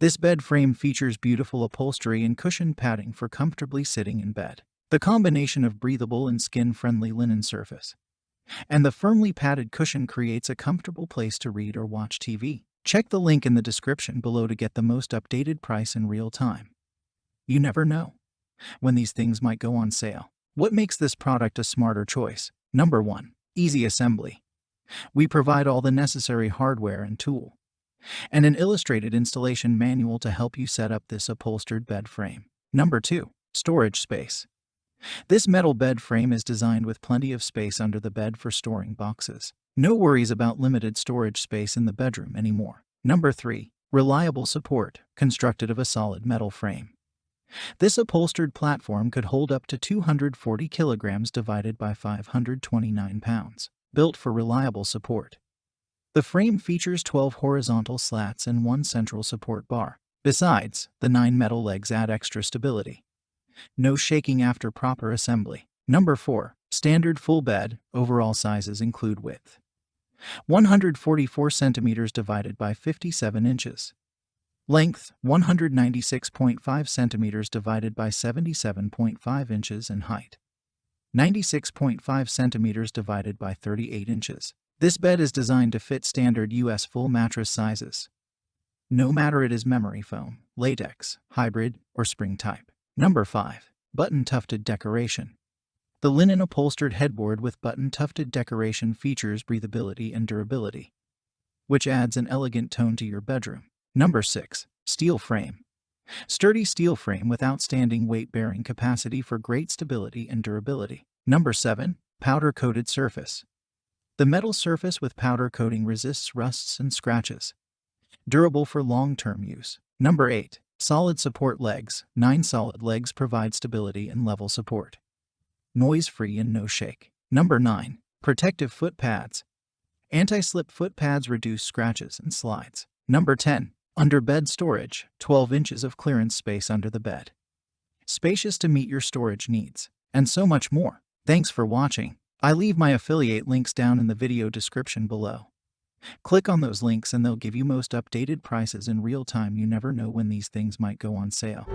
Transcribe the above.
This bed frame features beautiful upholstery and cushioned padding for comfortably sitting in bed. The combination of breathable and skin-friendly linen surface and the firmly padded cushion creates a comfortable place to read or watch TV. Check the link in the description below to get the most updated price in real time. You never know when these things might go on sale. What makes this product a smarter choice? Number 1. Easy assembly. We provide all the necessary hardware and tool, and an illustrated installation manual to help you set up this upholstered bed frame. Number 2. Storage space. This metal bed frame is designed with plenty of space under the bed for storing boxes. No worries about limited storage space in the bedroom anymore. Number 3. Reliable support, constructed of a solid metal frame. This upholstered platform could hold up to 240 kilograms divided by 529 pounds. Built for reliable support. The frame features 12 horizontal slats and 1 central support bar. Besides, the 9 metal legs add extra stability. No shaking after proper assembly. Number 4. Standard full bed. Overall sizes include width 144 centimeters divided by 57 inches. Length 196.5 centimeters divided by 77.5 inches and height 96.5 centimeters divided by 38 inches. This bed is designed to fit standard US full mattress sizes, no matter it is memory foam, latex, hybrid, or spring type. Number 5. Button-Tufted Decoration. The linen upholstered headboard with button-tufted decoration features breathability and durability, which adds an elegant tone to your bedroom. Number 6. Steel frame. Sturdy steel frame with outstanding weight-bearing capacity for great stability and durability. Number 7. Powder-coated surface. The metal surface with powder coating resists rusts and scratches, durable for long-term use. Number 8. Solid support legs. 9 solid legs provide stability and level support, noise-free and no shake. Number 9. Protective foot pads. Anti-slip foot pads reduce scratches and slides. Number 10. Under bed storage. 12 inches of clearance space under the bed, spacious to meet your storage needs, and so much more. Thanks for watching. I leave my affiliate links down in the video description below. Click on those links and they'll give you most updated prices in real time. You never know when these things might go on sale.